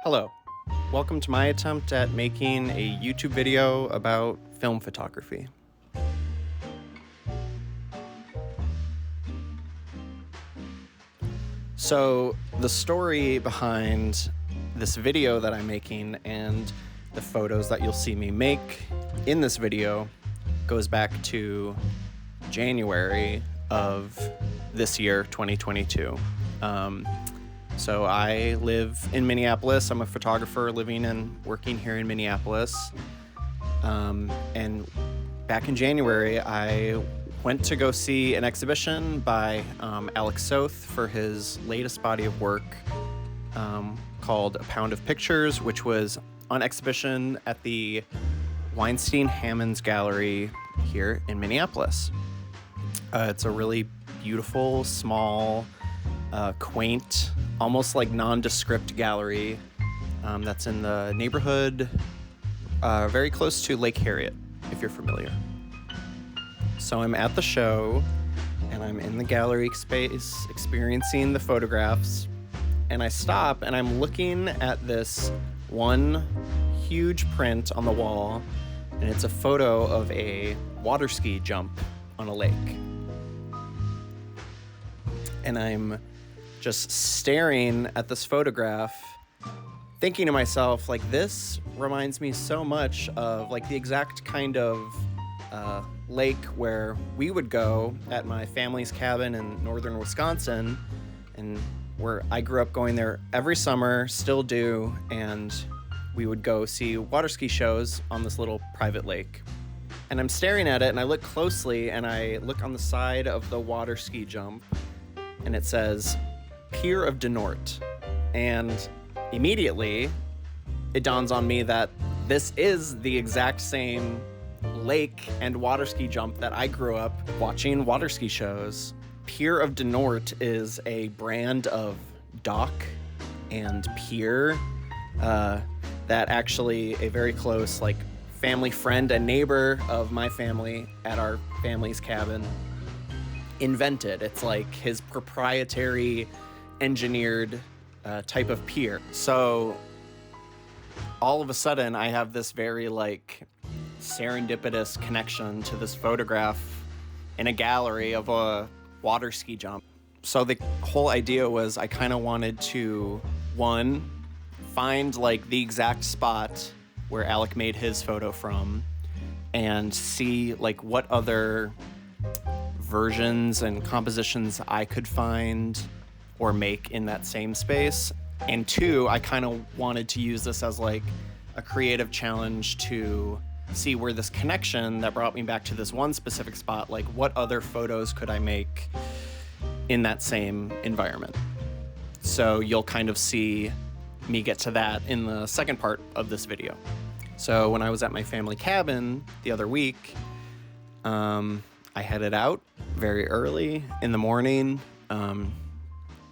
Hello, welcome to my attempt at making a YouTube video about film photography. So the story behind this video that I'm making and the photos that you'll see me make in this video goes back to January of this year, 2022. So I live in Minneapolis. I'm a photographer living and working here in Minneapolis. And back in January, I went to go see an exhibition by Alec Soth for his latest body of work called A Pound of Pictures, which was on exhibition at the Weinstein-Hammons Gallery here in Minneapolis. It's a really beautiful, small, quaint, almost like nondescript gallery that's in the neighborhood very close to Lake Harriet, if you're familiar. So I'm at the show and I'm in the gallery space experiencing the photographs, and I stop and I'm looking at this one huge print on the wall, and it's a photo of a water ski jump on a lake. And I'm just staring at this photograph, thinking to myself, like, this reminds me so much of like the exact kind of lake where we would go at my family's cabin in northern Wisconsin, and where I grew up going there every summer, still do, and we would go see water ski shows on this little private lake. And I'm staring at it, and I look closely, and I look on the side of the water ski jump, and it says Pier of Denort. And immediately it dawns on me that this is the exact same lake and water ski jump that I grew up watching water ski shows. Pier of Denort is a brand of dock and pier that actually a very close like family friend and neighbor of my family at our family's cabin invented. It's like his proprietary engineered type of pier. So all of a sudden I have this very like serendipitous connection to this photograph in a gallery of a water ski jump. So the whole idea was I kind of wanted to, one, find like the exact spot where Alec made his photo from and see like what other versions and compositions I could find or make in that same space. And two, I kind of wanted to use this as like a creative challenge to see where this connection that brought me back to this one specific spot, like what other photos could I make in that same environment. So you'll kind of see me get to that in the second part of this video. So when I was at my family cabin the other week, I headed out very early in the morning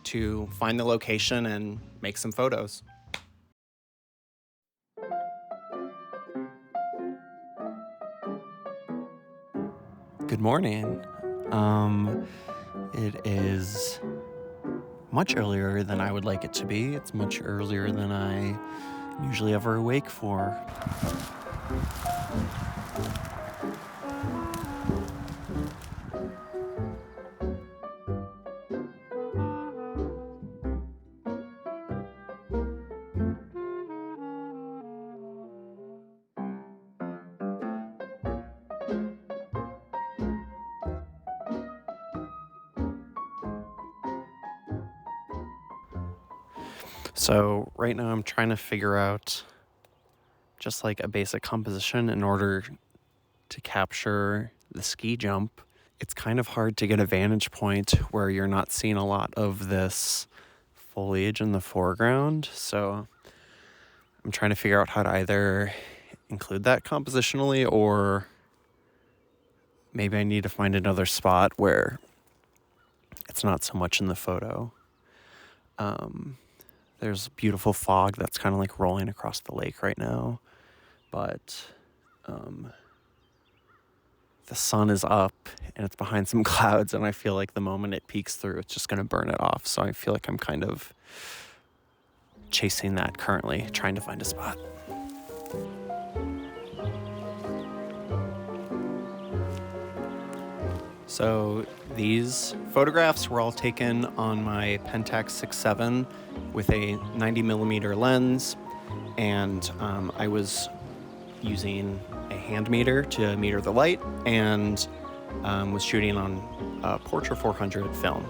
to find the location and make some photos. Good morning. It is much earlier than I would like it to be. It's much earlier than I usually ever awake for. So right now I'm trying to figure out just like a basic composition in order to capture the ski jump. It's kind of hard to get a vantage point where you're not seeing a lot of this foliage in the foreground. So I'm trying to figure out how to either include that compositionally, or maybe I need to find another spot where it's not so much in the photo. There's beautiful fog that's kind of like rolling across the lake right now, but the sun is up and it's behind some clouds, and I feel like the moment it peeks through, it's just going to burn it off. So I feel like I'm kind of chasing that currently, trying to find a spot. So these photographs were all taken on my Pentax 6.7 with a 90mm lens, and I was using a hand meter to meter the light, and was shooting on a Portra 400 film.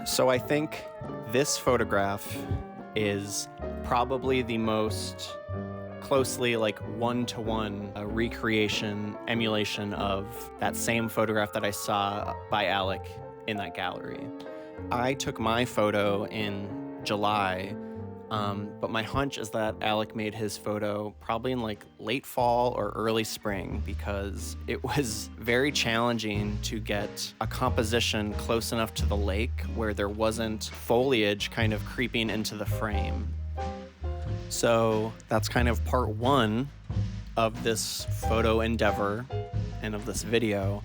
So I think this photograph is probably the most closely like one-to-one recreation, emulation of that same photograph that I saw by Alec in that gallery. I took my photo in July, but my hunch is that Alec made his photo probably in like late fall or early spring, because it was very challenging to get a composition close enough to the lake where there wasn't foliage kind of creeping into the frame. So that's kind of part one of this photo endeavor and of this video.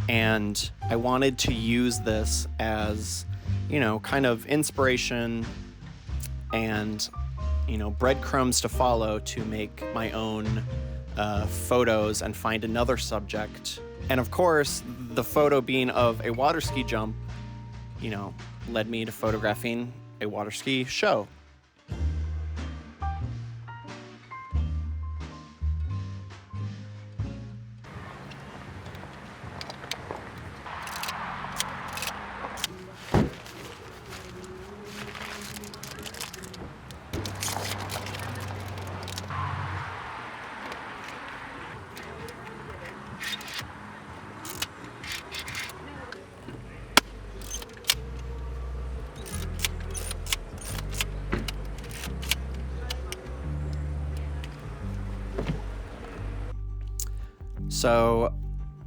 And I wanted to use this as, you know, kind of inspiration and, you know, breadcrumbs to follow to make my own photos and find another subject. And of course, the photo being of a water ski jump, you know, led me to photographing a water ski show. So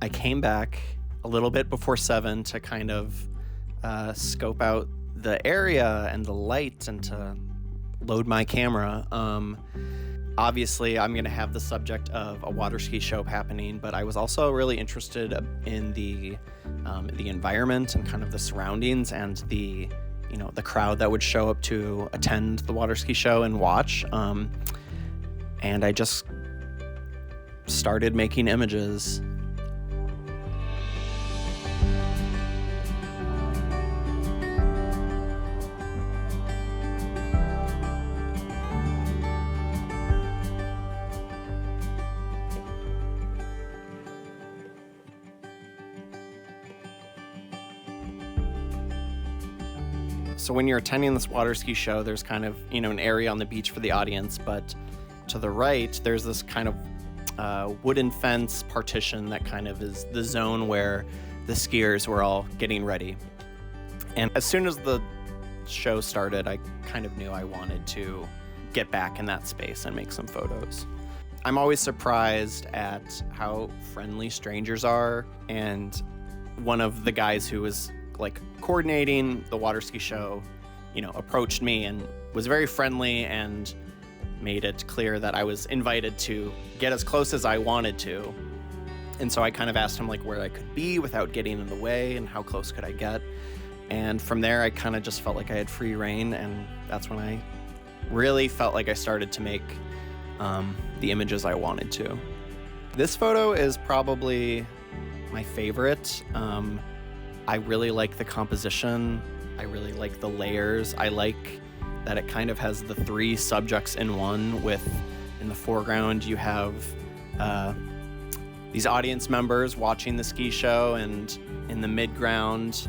I came back a little bit before 7 to kind of scope out the area and the light and to load my camera. Obviously, I'm going to have the subject of a water ski show happening, but I was also really interested in the environment and kind of the surroundings and the crowd that would show up to attend the water ski show and watch. And I just started making images. So when you're attending this water ski show, there's kind of, an area on the beach for the audience, but to the right, there's this kind of wooden fence partition that kind of is the zone where the skiers were all getting ready. And as soon as the show started, I kind of knew I wanted to get back in that space and make some photos. I'm always surprised at how friendly strangers are, and one of the guys who was like coordinating the water ski show, approached me and was very friendly and made it clear that I was invited to get as close as I wanted to. And so I kind of asked him like where I could be without getting in the way and how close could I get. And from there, I kind of just felt like I had free reign, and that's when I really felt like I started to make the images I wanted to. This photo is probably my favorite. I really like the composition. I really like the layers. I like that it kind of has the three subjects in one. With in the foreground, you have these audience members watching the ski show, and in the midground,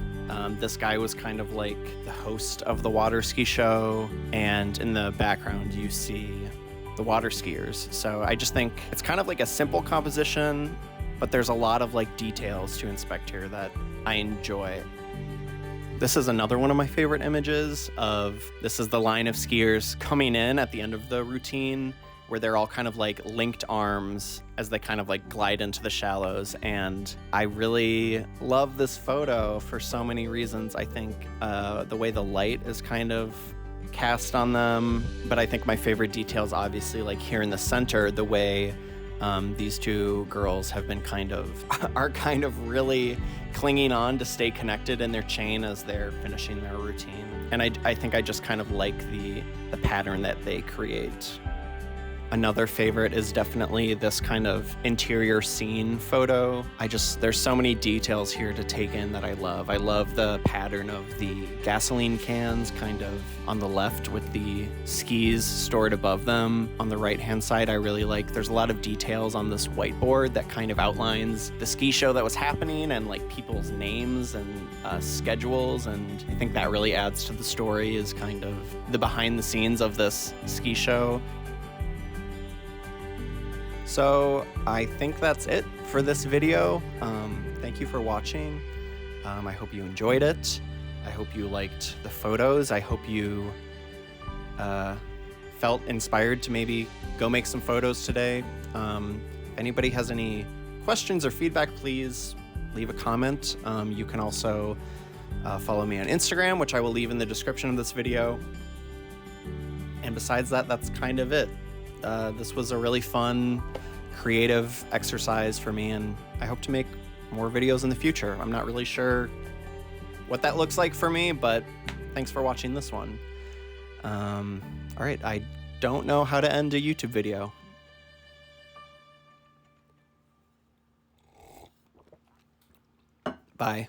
this guy was kind of like the host of the water ski show, and in the background, you see the water skiers. So I just think it's kind of like a simple composition, but there's a lot of like details to inspect here that I enjoy. This is another one of my favorite images this is the line of skiers coming in at the end of the routine, where they're all kind of like linked arms as they kind of like glide into the shallows. And I really love this photo for so many reasons. I think the way the light is kind of cast on them, but I think my favorite detail is obviously like here in the center, the way these two girls have been are kind of really clinging on to stay connected in their chain as they're finishing their routine. And I think I just kind of like the pattern that they create. Another favorite is definitely this kind of interior scene photo. There's so many details here to take in that I love. I love the pattern of the gasoline cans kind of on the left with the skis stored above them. On the right-hand side, I really like, there's a lot of details on this whiteboard that kind of outlines the ski show that was happening and like people's names and schedules. And I think that really adds to the story, is kind of the behind the scenes of this ski show. So I think that's it for this video. Thank you for watching. I hope you enjoyed it. I hope you liked the photos. I hope you felt inspired to maybe go make some photos today. If anybody has any questions or feedback, please leave a comment. You can also follow me on Instagram, which I will leave in the description of this video. And besides that, that's kind of it. This was a really fun, creative exercise for me, and I hope to make more videos in the future. I'm not really sure what that looks like for me, but thanks for watching this one. All right, I don't know how to end a YouTube video. Bye.